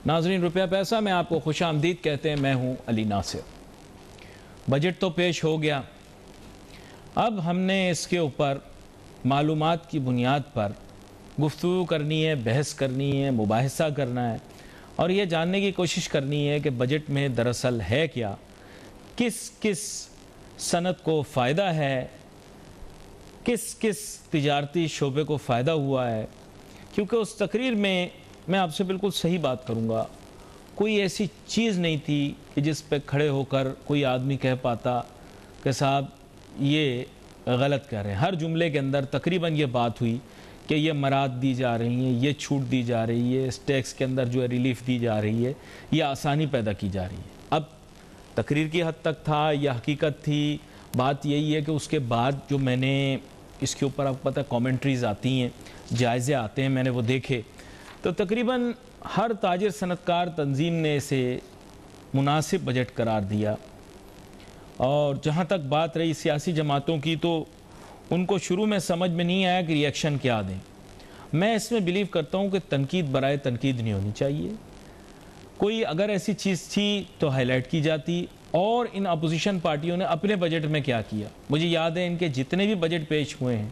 नाज़रीन रुपया पैसा में आपको खुशामदीद कहते हैं। मैं हूं अली नासिर। बजट तो पेश हो गया, अब हमने इसके ऊपर मालूमात की बुनियाद पर गुफ्तगू करनी है, बहस करनी है, मुबाहिसा करना है और ये जानने की कोशिश करनी है कि बजट में दरअसल है क्या, किस किस सनत को फ़ायदा है, किस किस तिजारती शोबे को फ़ायदा हुआ है। क्योंकि उस तकरीर में मैं आपसे बिल्कुल सही बात करूँगा, कोई ऐसी चीज़ नहीं थी कि जिस पे खड़े होकर कोई आदमी कह पाता कि साहब ये गलत कह रहे हैं। हर जुमले के अंदर तकरीबन ये बात हुई कि ये मराद दी जा रही हैं, ये छूट दी जा रही है, इस टैक्स के अंदर जो है रिलीफ दी जा रही है, ये आसानी पैदा की जा रही है। अब तकरीर की हद तक था या हकीकत थी, बात यही है कि उसके बाद जो मैंने इसके ऊपर आपको पता कमेंट्रीज़ आती हैं, जायज़े आते हैं, मैंने वो देखे तो तकरीबन हर ताजिर सनतकार तंजीम ने इसे मुनासिब बजट करार दिया। और जहाँ तक बात रही सियासी जमातों की, तो उनको शुरू में समझ में नहीं आया कि रिएक्शन क्या दें। मैं इसमें बिलीव करता हूँ कि तनकीद बराए तनकीद नहीं होनी चाहिए। कोई अगर ऐसी चीज़ थी तो हाईलाइट की जाती। और इन अपोजिशन पार्टियों ने अपने बजट में क्या किया, मुझे याद है इनके जितने भी बजट पेश हुए हैं,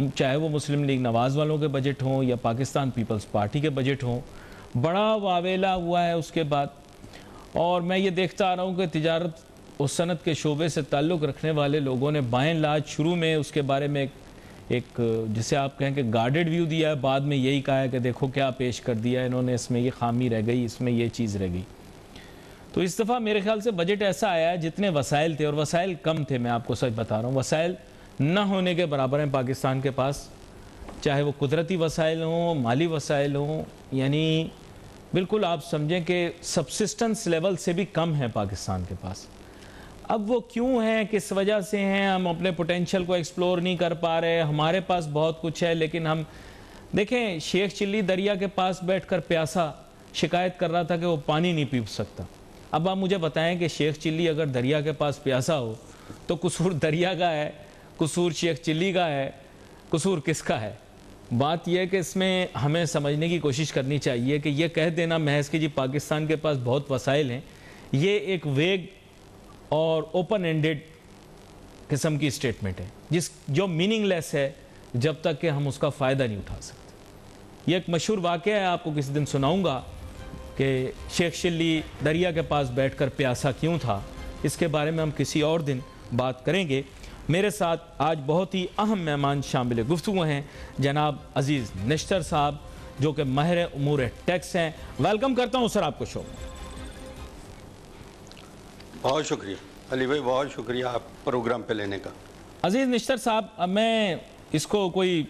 चाहे वो मुस्लिम लीग नवाज़ वालों के बजट हों या पाकिस्तान पीपल्स पार्टी के बजट हों, बड़ा वावेला हुआ है उसके बाद। और मैं ये देखता आ रहा हूँ कि तिजारत उस सनत के शोबे से ताल्लुक़ रखने वाले लोगों ने बाएं लाज शुरू में उसके बारे में एक जिसे आप कहें कि गार्डेड व्यू दिया है, बाद में यही कहा है कि देखो क्या पेश कर दिया इन्होंने, इसमें ये खामी रह गई, इसमें ये चीज़ रह गई। तो इस दफ़ा मेरे ख्याल से बजट ऐसा आया है जितने वसाइल थे, और वसाइल कम थे, मैं आपको सच बता रहा हूँ, वसाइल न होने के बराबर हैं पाकिस्तान के पास, चाहे वो कुदरती वसाइल हों, माली वसाइल हों, यानी बिल्कुल आप समझें कि सबसिस्टेंस लेवल से भी कम है पाकिस्तान के पास। अब वो क्यों है, किस वजह से हैं, हम अपने पोटेंशियल को एक्सप्लोर नहीं कर पा रहे। हमारे पास बहुत कुछ है लेकिन हम देखें, शेख चिल्ली दरिया के पास बैठकर प्यासा शिकायत कर रहा था कि वो पानी नहीं पी सकता। अब आप मुझे बताएं कि शेख चिल्ली अगर दरिया के पास प्यासा हो तो कसूर दरिया का है, कसूर शेख चिल्ली का है, कसूर किसका है? बात यह है कि इसमें हमें समझने की कोशिश करनी चाहिए कि यह कह देना महज कि जी पाकिस्तान के पास बहुत वसाइल हैं, ये एक वेग और ओपन एंडेड किस्म की स्टेटमेंट है जो मीनिंगलेस है जब तक कि हम उसका फ़ायदा नहीं उठा सकते। यह एक मशहूर वाक़या है, आपको किसी दिन सुनाऊंगा कि शेख चिल्ली दरिया के पास बैठकर प्यासा क्यों था। इसके बारे में हम किसी और दिन बात करेंगे। मेरे साथ आज बहुत ही अहम मेहमान शामिल गुफ्तगू हैं, जनाब अजीज़ निश्तर साहब जो कि माहिर उमूर टैक्स हैं। वेलकम करता हूँ सर आपको शो में। बहुत शुक्रिया अली भाई, बहुत शुक्रिया आप प्रोग्राम पे लेने का। अजीज़ निश्तर साहब, अब मैं इसको कोई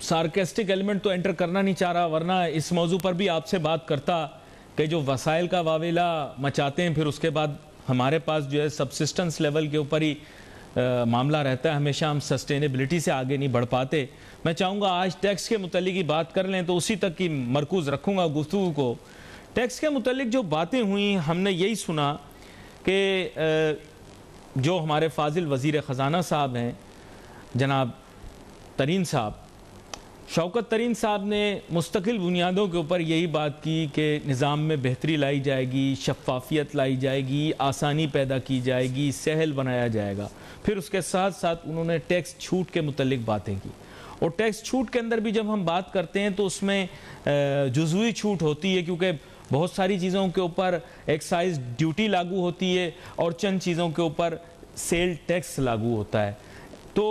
सार्केस्टिक एलिमेंट तो एंटर करना नहीं चाह रहा, वरना इस मौजू पर भी आपसे बात करता कि जो वसाइल का वावेला मचाते हैं, फिर उसके बाद हमारे पास जो है सबसिस्टेंस लेवल के ऊपर ही मामला रहता है, हमेशा हम सस्टेनेबिलिटी से आगे नहीं बढ़ पाते। मैं चाहूँगा आज टैक्स के मुतल्लिक ही बात कर लें, तो उसी तक की मरकूज़ रखूँगा गुफ्तगू को। टैक्स के मुतल्लिक जो बातें हुई, हमने यही सुना कि जो हमारे फाजिल वज़ीर ख़जाना साहब हैं जनाब तरीन साहब, शौकत तरीन साहब ने मुस्तकिल बुनियादों के ऊपर यही बात की कि निज़ाम में बेहतरी लाई जाएगी, शफ़ाफ़ियत लाई जाएगी, आसानी पैदा की जाएगी, सहल बनाया जाएगा। फिर उसके साथ साथ उन्होंने टैक्स छूट के मुतल्लिक बातें की। और टैक्स छूट के अंदर भी जब हम बात करते हैं तो उसमें जुज़वी छूट होती है, क्योंकि बहुत सारी चीज़ों के ऊपर एक्साइज ड्यूटी लागू होती है और चंद चीज़ों के ऊपर सेल टैक्स लागू होता है। तो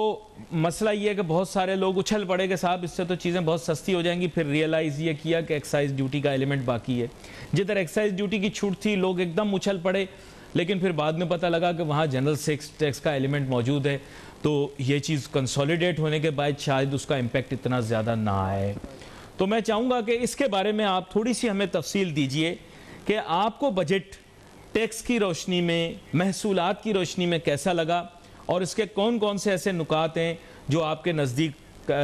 मसला ये है कि बहुत सारे लोग उछल पड़े कि साहब इससे तो चीज़ें बहुत सस्ती हो जाएंगी, फिर रियलाइज़ ये किया कि एक्साइज ड्यूटी का एलिमेंट बाकी है। जिधर एक्साइज ड्यूटी की छूट थी लोग एकदम उछल पड़े, लेकिन फिर बाद में पता लगा कि वहाँ जनरल सेल्स टैक्स का एलिमेंट मौजूद है, तो ये चीज़ कंसोलिडेट होने के बाद शायद उसका इम्पेक्ट इतना ज़्यादा ना आए। तो मैं चाहूँगा कि इसके बारे में आप थोड़ी सी हमें तफसील दीजिए कि आपको बजट टैक्स की रोशनी में, महसूलात की रोशनी में कैसा लगा, और इसके कौन कौन से ऐसे नुकात हैं जो आपके नज़दीक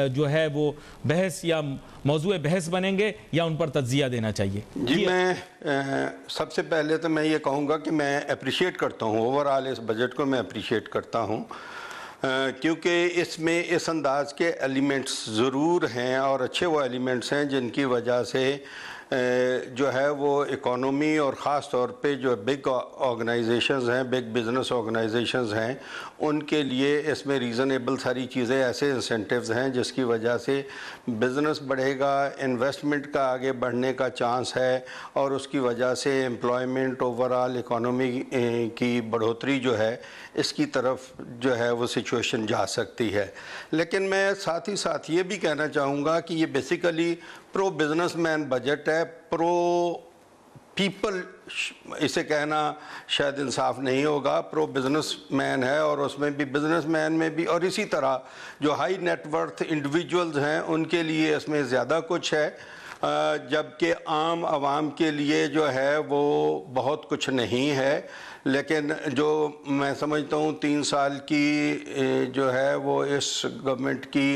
जो है वो बहस या मौजूए बहस बनेंगे या उन पर तज्जिया देना चाहिए? जी मैं सबसे पहले तो मैं ये कहूँगा कि मैं अप्रिशिएट करता हूँ, ओवरऑल इस बजट को मैं अप्रिशिएट करता हूँ, क्योंकि इसमें इस अंदाज के एलिमेंट्स ज़रूर हैं और अच्छे वो एलिमेंट्स हैं जिनकी वजह से जो है वो इकोनॉमी और ख़ास तौर पे जो बिग ऑर्गेनाइजेशंस हैं, बिग बिज़नेस ऑर्गेनाइजेशंस हैं, उनके लिए इसमें रीज़नेबल सारी चीज़ें, ऐसे इंसेंटिव्स हैं जिसकी वजह से बिज़नेस बढ़ेगा, इन्वेस्टमेंट का आगे बढ़ने का चांस है और उसकी वजह से एम्प्लॉयमेंट, ओवरऑल इकोनॉमी की बढ़ोतरी जो है इसकी तरफ जो है वो सिचुएशन जा सकती है। लेकिन मैं साथ ही साथ ये भी कहना चाहूँगा कि ये बेसिकली प्रो बिजनेसमैन बजट है, प्रो पीपल इसे कहना शायद इंसाफ नहीं होगा, प्रो बिजनेसमैन है और उसमें भी बिजनेसमैन में भी, और इसी तरह जो हाई नेटवर्थ इंडिविजुअल्स हैं उनके लिए इसमें ज़्यादा कुछ है, जबकि आम आवाम के लिए जो है वो बहुत कुछ नहीं है। लेकिन जो मैं समझता हूँ 3 साल की जो है वो इस गवर्नमेंट की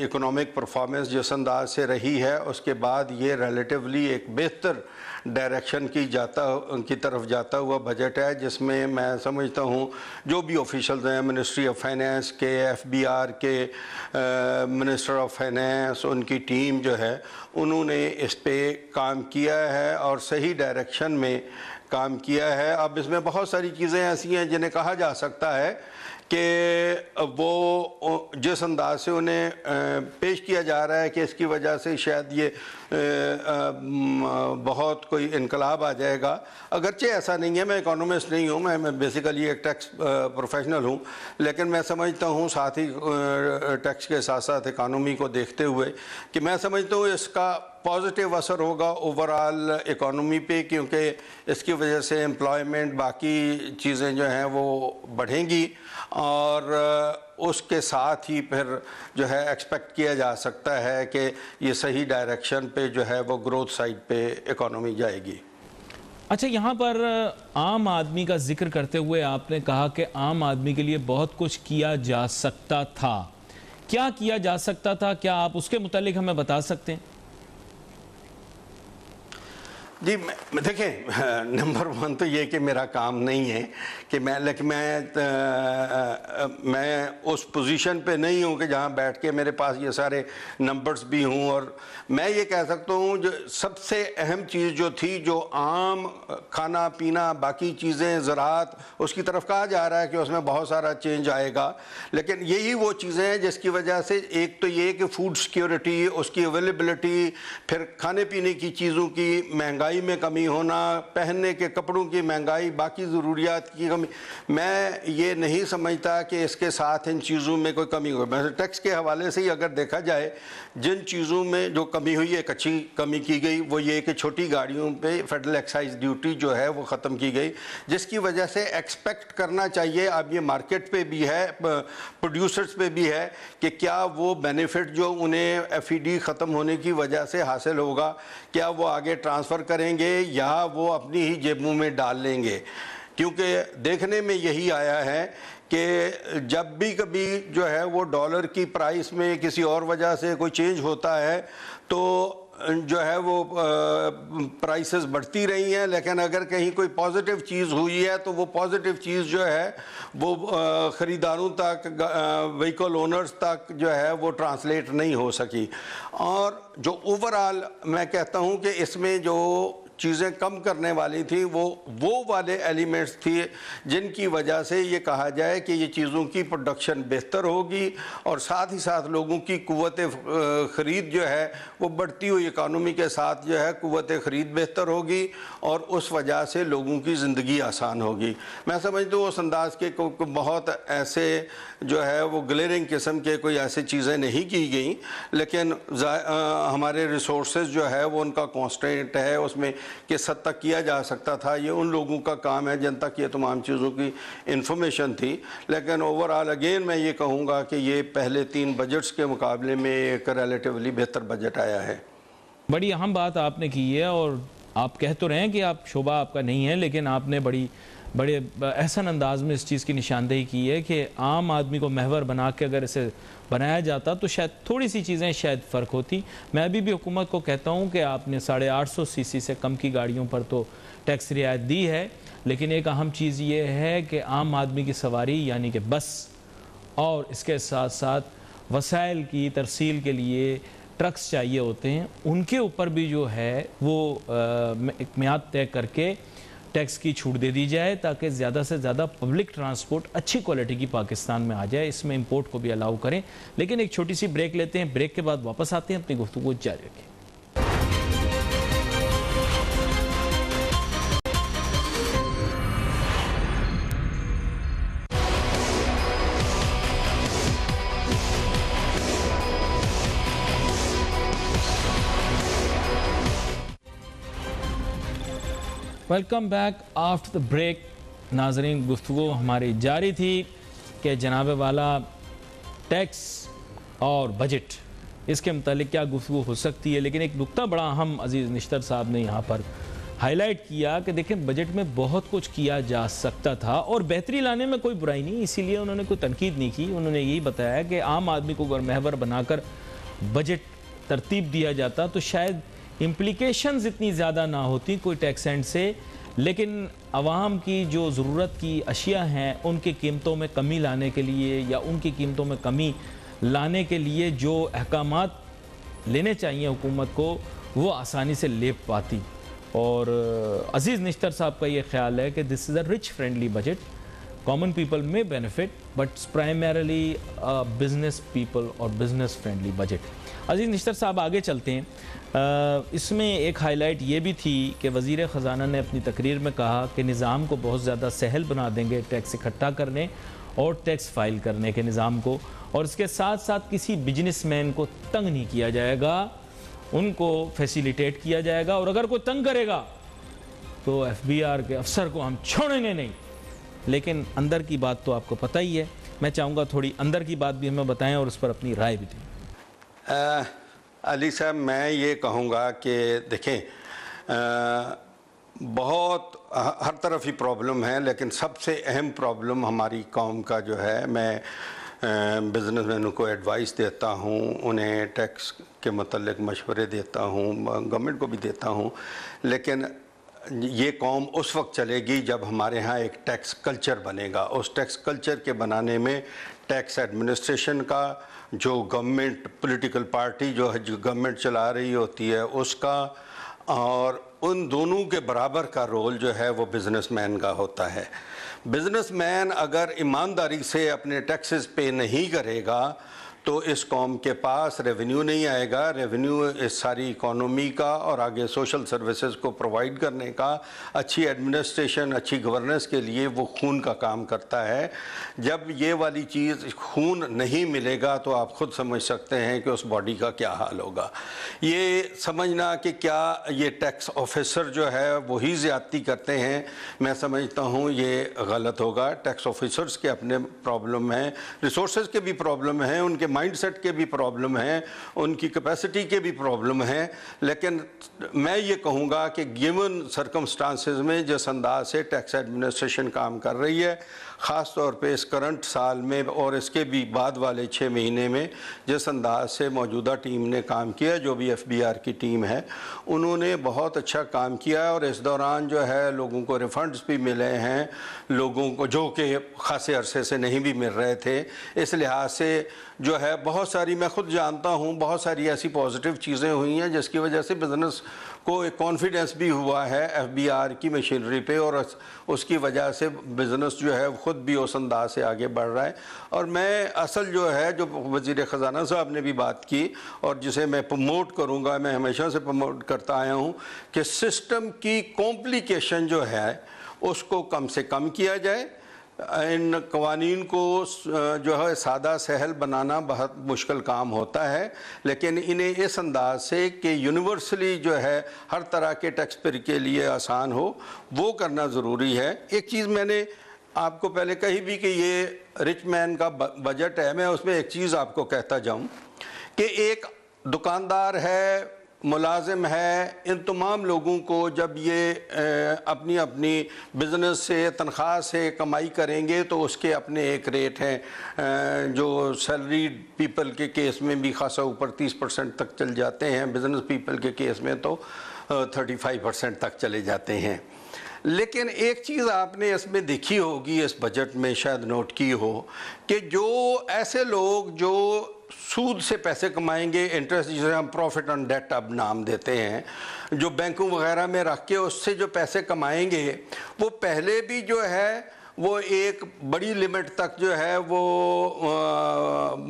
इकोनॉमिक परफॉर्मेंस जिस अंदाज से रही है, उसके बाद ये रिलेटिवली एक बेहतर डायरेक्शन की तरफ जाता हुआ बजट है, जिसमें मैं समझता हूँ जो भी ऑफिशियल्स हैं, मिनिस्ट्री ऑफ फाइनेंस के, FBR के मिनिस्टर ऑफ फाइनेंस, उनकी टीम जो है उन्होंने इस पे काम किया है और सही डायरेक्शन में काम किया है। अब इसमें बहुत सारी चीज़ें ऐसी हैं जिन्हें कहा जा सकता है कि वो जिस अंदाज से उन्हें पेश किया जा रहा है कि इसकी वजह से शायद ये बहुत कोई इनकलाब आ जाएगा, अगरचे ऐसा नहीं है। मैं इकोनॉमिस्ट नहीं हूँ, मैं बेसिकली एक टैक्स प्रोफेशनल हूँ, लेकिन मैं समझता हूँ साथ ही टैक्स के साथ साथ इकानमी को देखते हुए कि मैं समझता हूँ इसका पॉजिटिव असर होगा ओवरऑल इकोनॉमी पे, क्योंकि इसकी वजह से एम्प्लॉयमेंट, बाकी चीज़ें जो हैं वो बढ़ेंगी और उसके साथ ही फिर जो है एक्सपेक्ट किया जा सकता है कि ये सही डायरेक्शन पे जो है वो ग्रोथ साइड पे इकोनॉमी जाएगी। अच्छा, यहाँ पर आम आदमी का जिक्र करते हुए आपने कहा कि आम आदमी के लिए बहुत कुछ किया जा सकता था। क्या किया जा सकता था, क्या आप उसके मुतालिक हमें बता सकते हैं? जी, देखें, नंबर 1 तो ये कि मेरा काम नहीं है कि मैं उस पोजीशन पे नहीं हूँ कि जहाँ बैठ के मेरे पास ये सारे नंबर्स भी हों। और मैं ये कह सकता हूँ जो सबसे अहम चीज़ जो थी, जो आम खाना पीना बाकी चीज़ें, ज़राअत, उसकी तरफ कहा जा रहा है कि उसमें बहुत सारा चेंज आएगा, लेकिन यही वो चीज़ें हैं जिसकी वजह से एक तो ये कि फूड सिक्योरिटी, उसकी अवेलेबिलिटी, फिर खाने पीने की चीज़ों की महंगाई में कमी होना, पहनने के कपड़ों की महंगाई, बाकी ज़रूरियात की कमी, मैं ये नहीं समझता कि इसके साथ इन चीज़ों में कोई कमी हो। वैसे टैक्स के हवाले से ही अगर देखा जाए, जिन चीज़ों में जो कमी हुई है, एक अच्छी कमी की गई, वो ये कि छोटी गाड़ियों पे फेडरल एक्साइज ड्यूटी जो है वो ख़त्म की गई, जिसकी वजह से एक्सपेक्ट करना चाहिए, अब ये मार्केट पे भी है, प्रोड्यूसर्स पे भी है कि क्या वो बेनिफिट जो उन्हें FED ख़त्म होने की वजह से हासिल होगा, क्या वो आगे ट्रांसफ़र करेंगे या वो अपनी ही जेबों में डाल लेंगे। क्योंकि देखने में यही आया है कि जब भी कभी जो है वो डॉलर की प्राइस में किसी और वजह से कोई चेंज होता है तो जो है वो प्राइसेस बढ़ती रही हैं, लेकिन अगर कहीं कोई पॉजिटिव चीज़ हुई है तो वो पॉजिटिव चीज़ जो है वो ख़रीदारों तक, व्हीकल ओनर्स तक जो है वो ट्रांसलेट नहीं हो सकी। और जो ओवरऑल मैं कहता हूँ कि इसमें जो चीज़ें कम करने वाली थी वो वाले एलिमेंट्स थी जिनकी वजह से ये कहा जाए कि ये चीज़ों की प्रोडक्शन बेहतर होगी और साथ ही साथ लोगों की कुव्वत ख़रीद जो है वो बढ़ती हुई इकानमी के साथ जो है कुव्वत ख़रीद बेहतर होगी और उस वजह से लोगों की ज़िंदगी आसान होगी। मैं समझता हूँ उस अंदाज के बहुत ऐसे जो है वो ग्लेरिंग किस्म के कोई ऐसी चीज़ें नहीं की गई, लेकिन हमारे रिसोर्सेज जो है वो उनका कॉन्स्टेंट है, उसमें किस हद तक किया जा सकता था ये उन लोगों का काम है जिन तक ये तमाम चीज़ों की इंफॉर्मेशन थी। लेकिन ओवरऑल अगेन मैं ये कहूँगा कि ये पहले 3 बजट्स के मुकाबले में एक रिलेटिवली बेहतर बजट आया है। बड़ी अहम बात आपने की है और आप कह तो रहे हैं कि आप शोबा आपका नहीं है, लेकिन आपने बड़े एहसन अंदाज में इस चीज़ की निशानदेही की है कि आम आदमी को महवर बना के अगर इसे बनाया जाता तो शायद थोड़ी सी चीज़ें शायद फ़र्क होती। मैं अभी भी हुकूमत को कहता हूँ कि आपने 850 सीसी से कम की गाड़ियों पर तो टैक्स रियायत दी है, लेकिन एक अहम चीज़ ये है कि आम आदमी की सवारी यानी कि बस और इसके साथ साथ वसाइल की तरसील के लिए ट्रक्स चाहिए होते हैं, उनके ऊपर भी जो है वो एक मियाद तय करके टैक्स की छूट दे दी जाए, ताकि ज़्यादा से ज़्यादा पब्लिक ट्रांसपोर्ट अच्छी क्वालिटी की पाकिस्तान में आ जाए। इसमें इंपोर्ट को भी अलाउ करें। लेकिन एक छोटी सी ब्रेक लेते हैं, ब्रेक के बाद वापस आते हैं, अपनी गुफ्तगू जारी रखें। Welcome back after the break. नाजरीन, गुफ्तगू हमारी जारी थी कि जनाब वाला टैक्स और बजट, इसके मतलब क्या गुफ्तगू हो सकती है। लेकिन एक नुक्ता बड़ा अहम अजीज़ निश्तर साहब ने यहाँ पर हाईलाइट किया कि देखें, बजट में बहुत कुछ किया जा सकता था और बेहतरी लाने में कोई बुराई नहीं, इसीलिए उन्होंने कोई तनकीद नहीं की। उन्होंने यही बताया कि आम आदमी को अगर महवर बनाकर बजट तरतीब दिया जाता तो शायद इम्प्लीकेशंस इतनी ज़्यादा ना होती कोई टैक्स एंड से, लेकिन आवाम की जो ज़रूरत की अशिया हैं उनकी कीमतों में कमी लाने के लिए या उनकी कीमतों में कमी लाने के लिए जो अहकामात लेने चाहिए हुकूमत को, वो आसानी से ले पाती। और अजीज़ निश्तर साहब का ये ख्याल है कि this is a rich friendly budget, common people में benefit, but primarily business people और business friendly budget. Aziz Nishtar साहब, आगे चलते हैं। इसमें एक हाईलाइट ये भी थी कि वज़ीर ख़जाना ने अपनी तकरीर में कहा कि निज़ाम को बहुत ज़्यादा सहल बना देंगे टैक्स इकट्ठा करने और टैक्स फाइल करने के निज़ाम को, और इसके साथ साथ किसी बिजनेसमैन को तंग नहीं किया जाएगा, उनको फैसिलिटेट किया जाएगा, और अगर कोई तंग करेगा तो FBR के अफसर को हम छोड़ेंगे नहीं। लेकिन अंदर की बात तो आपको पता ही है, मैं चाहूँगा थोड़ी अंदर की बात भी हमें बताएं और उस पर अपनी राय भी दें। अली साहब, मैं ये कहूँगा कि देखें, बहुत हर तरफ ही प्रॉब्लम है, लेकिन सबसे अहम प्रॉब्लम हमारी कौम का जो है, मैं बिजनेसमैनों को एडवाइस देता हूँ, उन्हें टैक्स के मतलब मशवरे देता हूँ, गवर्नमेंट को भी देता हूँ, लेकिन ये कौम उस वक्त चलेगी जब हमारे यहाँ एक टैक्स कल्चर बनेगा। उस टैक्स कल्चर के बनाने में टैक्स एडमिनिस्ट्रेशन का, जो गवर्नमेंट पॉलिटिकल पार्टी जो है, जो गवर्नमेंट चला रही होती है उसका, और उन दोनों के बराबर का रोल जो है वो बिजनेसमैन का होता है। बिजनेसमैन अगर ईमानदारी से अपने टैक्सेस पे नहीं करेगा तो इस कौम के पास रेवेन्यू नहीं आएगा। रेवेन्यू इस सारी इकोनॉमी का और आगे सोशल सर्विसेज को प्रोवाइड करने का, अच्छी एडमिनिस्ट्रेशन, अच्छी गवर्नेंस के लिए वो खून का काम करता है। जब ये वाली चीज़, खून नहीं मिलेगा तो आप खुद समझ सकते हैं कि उस बॉडी का क्या हाल होगा। ये समझना कि क्या ये टैक्स ऑफिसर जो है वही ज़्यादती करते हैं, मैं समझता हूँ ये गलत होगा। टैक्स ऑफिसर्स के अपने प्रॉब्लम हैं, रिसोर्सेज के भी प्रॉब्लम हैं, उनके माइंडसेट के भी प्रॉब्लम है, उनकी कैपेसिटी के भी प्रॉब्लम है। लेकिन मैं ये कहूँगा कि गिवन सर्कमस्टांसेस में जिस अंदाज से टैक्स एडमिनिस्ट्रेशन काम कर रही है, ख़ास तौर पे इस करंट साल में और इसके भी बाद वाले 6 महीने में जिस अंदाज से मौजूदा टीम ने काम किया, जो भी FBR की टीम है, उन्होंने बहुत अच्छा काम किया है। और इस दौरान जो है लोगों को रिफंड्स भी मिले हैं, लोगों को जो कि ख़ासे अरसे से नहीं भी मिल रहे थे। इस लिहाज से जो है बहुत सारी, मैं खुद जानता हूँ, बहुत सारी ऐसी पॉजिटिव चीज़ें हुई हैं जिसकी वजह से बिज़नेस को एक कॉन्फिडेंस भी हुआ है FBR की मशीनरी पे, और उसकी वजह से बिज़नेस जो है ख़ुद भी उस अंदाज से आगे बढ़ रहा है। और मैं असल जो है, जो वज़ीर ख़जाना साहब ने भी बात की और जिसे मैं प्रमोट करूँगा, मैं हमेशा से प्रमोट करता आया हूँ कि सिस्टम की कॉम्प्लिकेशन जो है उसको कम से कम किया जाए। इन कवानीन को जो है सादा सहल बनाना बहुत मुश्किल काम होता है, लेकिन इन्हें इस अंदाज से कि यूनिवर्सली जो है हर तरह के टैक्स पेयर के लिए आसान हो, वो करना ज़रूरी है। एक चीज़ मैंने आपको पहले कही भी कि ये रिच मैन का बजट है, मैं उसमें एक चीज़ आपको कहता जाऊँ कि एक दुकानदार है, मुलाजिम है, इन तमाम लोगों को जब ये अपनी अपनी बिज़नेस से, तनख्वाह से कमाई करेंगे तो उसके अपने एक रेट हैं, जो सैलरीड पीपल के केस में भी खासा ऊपर 30% तक चल जाते हैं, बिज़नेस पीपल के केस में तो 35% तक चले जाते हैं। लेकिन एक चीज़ आपने इसमें देखी होगी, इस बजट में शायद नोट की हो, कि जो ऐसे लोग जो सूद से पैसे कमाएंगे, इंटरेस्ट जिसे हम प्रॉफिट ऑन डेट अब नाम देते हैं, जो बैंकों वगैरह में रख के उससे जो पैसे कमाएंगे, वो पहले भी जो है वो एक बड़ी लिमिट तक जो है वो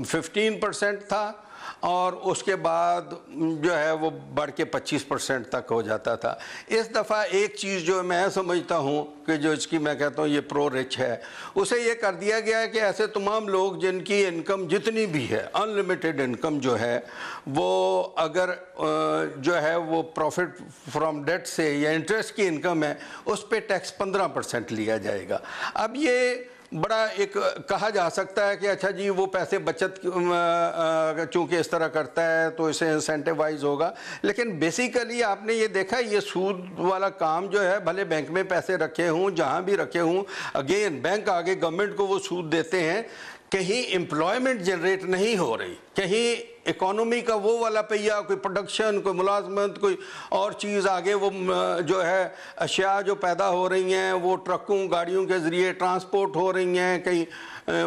15% था और उसके बाद जो है वो बढ़ के 25% तक हो जाता था। इस दफ़ा एक चीज़ जो मैं समझता हूँ कि जो इसकी मैं कहता हूँ ये प्रो रिच है, उसे ये कर दिया गया है कि ऐसे तमाम लोग जिनकी इनकम जितनी भी है, अनलिमिटेड इनकम जो है, वो अगर जो है वो प्रॉफिट फ्रॉम डेट से या इंटरेस्ट की इनकम है, उस पर टैक्स 15% लिया जाएगा। अब ये बड़ा एक कहा जा सकता है कि अच्छा जी वो पैसे बचत चूंकि इस तरह करता है तो इसे इंसेंटिवाइज होगा, लेकिन बेसिकली आपने ये देखा ये सूद वाला काम जो है, भले बैंक में पैसे रखे हों, जहाँ भी रखे हों, अगेन बैंक आगे गवर्नमेंट को वो सूद देते हैं, कहीं एम्प्लॉयमेंट जनरेट नहीं हो रही, कहीं इकोनॉमी का वो वाला पहिया, कोई प्रोडक्शन, कोई मुलाजमत, कोई और चीज़ आगे वो जो है अशिया जो पैदा हो रही हैं वो ट्रकों गाड़ियों के ज़रिए ट्रांसपोर्ट हो रही हैं, कई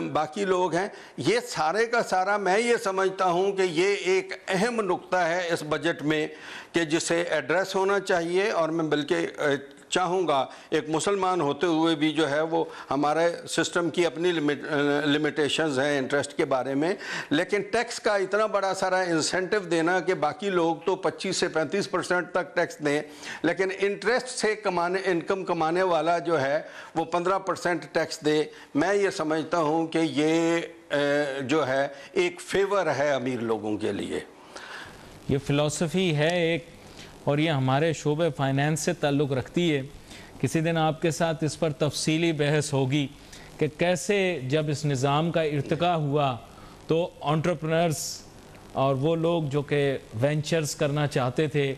बाकी लोग हैं। ये सारे का सारा मैं ये समझता हूँ कि ये एक अहम नुक्ता है इस बजट में कि जिसे एड्रेस होना चाहिए। और मैं बल्कि चाहूँगा एक मुसलमान होते हुए भी जो है वो हमारे सिस्टम की अपनी लिमिटेशंस हैं इंटरेस्ट के बारे में, लेकिन टैक्स का इतना बड़ा सारा इंसेंटिव देना कि बाकी लोग तो 25 से 35% तक टैक्स दें, लेकिन इंटरेस्ट से इनकम कमाने वाला जो है वो 15% टैक्स दे, मैं ये समझता हूँ कि ये जो है एक फेवर है अमीर लोगों के लिए। ये फ़िलॉसफी है एक, और ये हमारे शोबे फाइनेंस से ताल्लुक़ रखती है। किसी दिन आपके साथ इस पर तफसीली बहस होगी कि कैसे जब इस निज़ाम का इर्तिका हुआ तो एंटरप्रेन्योर्स और वो लोग जो कि वेंचर्स करना चाहते थे,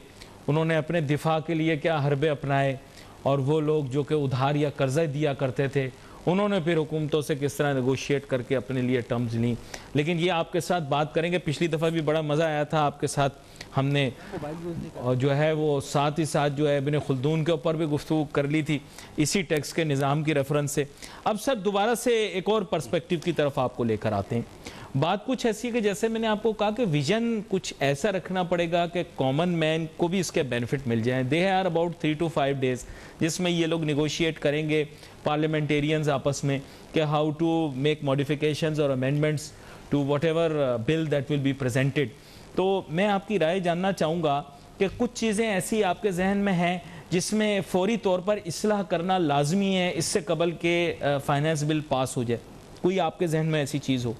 उन्होंने अपने दिफा के लिए क्या हरबे अपनाए, और वो लोग जो कि उधार या कर्ज़ा दिया करते थे, उन्होंने फिर हुकूमतों से किस तरह नेगोशिएट करके अपने लिए टर्म्स ली। लेकिन ये आपके साथ बात करेंगे। पिछली दफ़ा भी बड़ा मज़ा आया था आपके साथ, हमने और जो है वो साथ ही साथ जो है इब्न खुल्दून के ऊपर भी गुफ्तगू कर ली थी इसी टैक्स के निज़ाम की रेफरेंस से। अब सर दोबारा से एक और पर्सपेक्टिव की तरफ आपको लेकर आते हैं। बात कुछ ऐसी है कि जैसे मैंने आपको कहा कि विजन कुछ ऐसा रखना पड़ेगा कि कॉमन मैन को भी इसके बेनिफिट मिल जाए। They are about 3 to 5 days जिसमें ये लोग निगोशिएट करेंगे पार्लियामेंटेरियंस आपस में कि हाउ टू मेक मॉडिफिकेशंस और amendments to whatever bill that will be presented. तो मैं आपकी राय जानना चाहूँगा कि कुछ चीज़ें ऐसी आपके जहन में हैं जिसमें फौरी तौर पर इस्लाह करना लाजमी है इससे कबल के फाइनेंस बिल पास हो जाए, कोई आपके जहन में ऐसी चीज़ हो?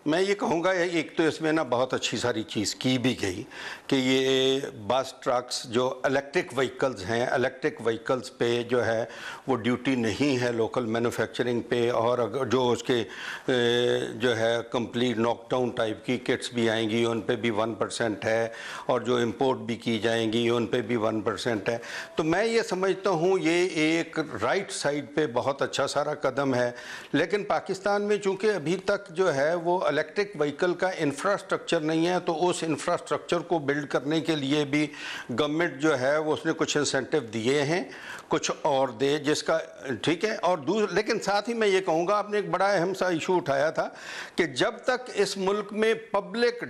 मैं ये कहूँगा एक तो इसमें ना बहुत अच्छी सारी चीज़ की भी गई कि ये बस ट्रक्स जो इलेक्ट्रिक व्हीकल्स हैं, इलेक्ट्रिक व्हीकल्स पे जो है वो ड्यूटी नहीं है लोकल मैन्युफैक्चरिंग पे, और अगर जो उसके जो है कंप्लीट नॉकडाउन टाइप की किट्स भी आएंगी उन पे भी 1% है, और जो इंपोर्ट भी की जाएंगी उन पे भी 1% है। तो मैं ये समझता हूँ ये एक राइट साइड पे बहुत अच्छा सारा कदम है। लेकिन पाकिस्तान में चूँकि अभी तक जो है वो इलेक्ट्रिक व्हीकल का इंफ्रास्ट्रक्चर नहीं है, तो उस इंफ्रास्ट्रक्चर को बिल्ड करने के लिए भी गवर्नमेंट जो है वो उसने कुछ इंसेंटिव दिए हैं, कुछ और दे जिसका ठीक है। और लेकिन साथ ही मैं ये कहूँगा, आपने एक बड़ा अहम सा इशू उठाया था कि जब तक इस मुल्क में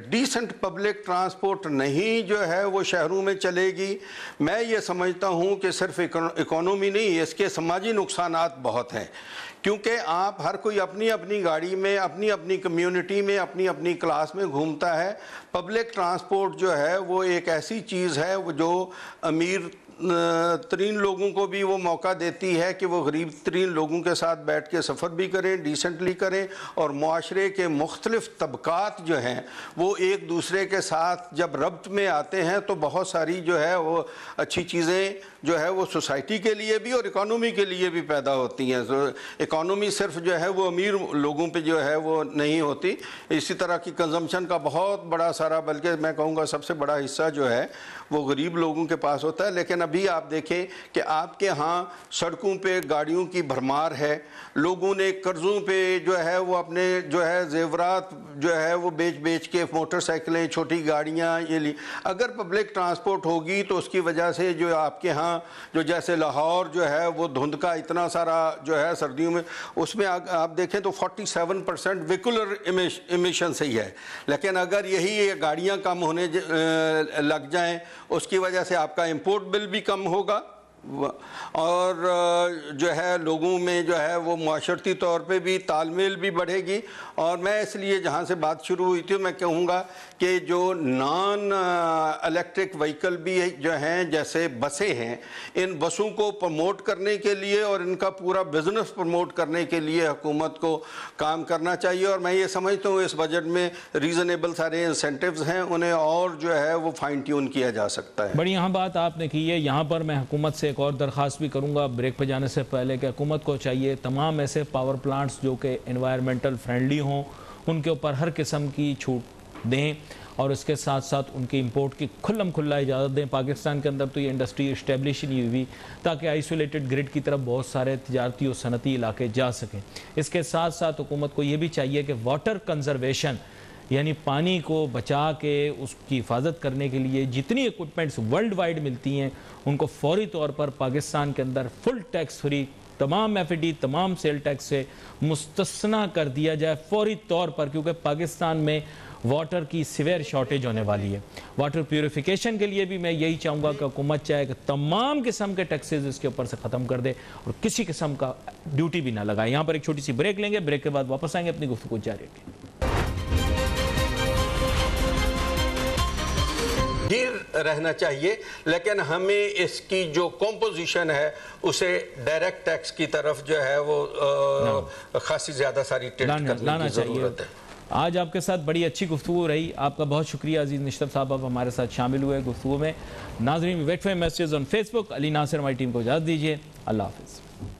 डिसेंट पब्लिक ट्रांसपोर्ट नहीं जो है वो शहरों में चलेगी, मैं ये समझता हूँ कि सिर्फ इकोनॉमी नहीं, इसके समाजी नुकसानात बहुत हैं। क्योंकि आप हर कोई अपनी अपनी गाड़ी में, अपनी अपनी कम्युनिटी में, अपनी अपनी क्लास में घूमता है। पब्लिक ट्रांसपोर्ट जो है वो एक ऐसी चीज़ है वो जो अमीर तरीन लोगों को भी वो मौका देती है कि वो गरीब तरीन लोगों के साथ बैठ के सफ़र भी करें, डिसेंटली करें, और मुआशरे के मुख्तलिफ तबकात जो हैं वो एक दूसरे के साथ जब रब्त में आते हैं तो बहुत सारी जो है वो अच्छी चीज़ें जो है वो सोसाइटी के लिए भी और इकोनॉमी के लिए भी पैदा होती हैं। तो इकोनॉमी सिर्फ जो है वो अमीर लोगों पे जो है वो नहीं होती, इसी तरह की कंजम्पशन का बहुत बड़ा सारा, बल्कि मैं कहूँगा सबसे बड़ा हिस्सा जो है वो गरीब लोगों के पास होता है। लेकिन अभी आप देखें कि आपके यहाँ सड़कों पे गाड़ियों की भरमार है, लोगों ने कर्ज़ों पे जो है वो अपने जो है जेवरात जो है वो बेच के मोटरसाइकिलें, छोटी गाड़ियाँ ये ली। अगर पब्लिक ट्रांसपोर्ट होगी तो उसकी वजह से जो आपके यहाँ जो जैसे लाहौर जो है वो धुंध का इतना सारा जो है सर्दियों में, उसमें आप देखें तो 47% व्हीकुलर इमिशन से ही है। लेकिन अगर यही गाड़ियाँ कम होने लग जाएं, उसकी वजह से आपका इंपोर्ट बिल भी कम होगा और जो है लोगों में जो है वो माशरती तौर पे भी तालमेल भी बढ़ेगी। और मैं इसलिए जहाँ से बात शुरू हुई थी मैं कहूँगा कि जो नॉन इलेक्ट्रिक व्हीकल भी जो हैं जैसे बसें हैं, इन बसों को प्रमोट करने के लिए और इनका पूरा बिजनेस प्रमोट करने के लिए हुकूमत को काम करना चाहिए। और मैं ये समझता हूँ इस बजट में रीज़नेबल सारे इंसेंटिव्स हैं, उन्हें और जो है वो फाइन ट्यून किया जा सकता है। बड़ी यहाँ बात आपने की है। यहाँ पर मैं हुकूमत से एक और दरख्वास्त भी करूँगा ब्रेक पर जाने से पहले कि हुकूमत को चाहिए तमाम ऐसे पावर प्लांट्स जो कि एनवायरमेंटल फ्रेंडली हों उनके ऊपर हर किस्म की छूट दें और उसके साथ साथ उनकी इंपोर्ट की खुल्ला इजाज़त दें। पाकिस्तान के अंदर तो ये इंडस्ट्री इस्टेब्लिश ही नहीं हुई ताकि आइसोलेटेड ग्रिड की तरफ बहुत सारे तिजारती और सनती इलाके जा सकें। इसके साथ साथ हुकूमत को ये भी चाहिए कि वाटर कंजर्वेशन यानी पानी को बचा के उसकी हिफाजत करने के लिए जितनी इक्विपमेंट्स वर्ल्ड वाइड मिलती हैं उनको फौरी तौर पर पाकिस्तान के अंदर फुल टैक्स फ्री, तमाम एफडी, तमाम सेल टैक्स से मुस्तस्ना कर दिया जाए फौरी तौर पर, क्योंकि पाकिस्तान में वाटर की सिवियर शॉर्टेज होने वाली है। वाटर प्यूरिफिकेशन के लिए भी मैं यही चाहूँगा कि हुकूमत चाहे कि तमाम किस्म के टैक्सेस इसके ऊपर से ख़त्म कर दे और किसी किस्म का ड्यूटी भी ना लगाए। यहाँ पर एक छोटी सी ब्रेक लेंगे, ब्रेक के बाद वापस आएंगे, अपनी गुफ्तगू जारी रखेंगे। रहना चाहिए, लेकिन हमें इसकी जो कॉम्पोजिशन है उसे डायरेक्ट टैक्स की तरफ जो है वो खासी ज़्यादा सारी लाना चाहिए। आज आपके साथ बड़ी अच्छी गुफ्तगू रही, आपका बहुत शुक्रिया अजीज़ निश्तब साहब, आप हमारे साथ शामिल हुए गुफ्तगू में। नाज़रीन, wait for messages on Facebook. Ali Nasir हमारी टीम को इजाज़त दीजिए। अल्लाह हाफ़िज़।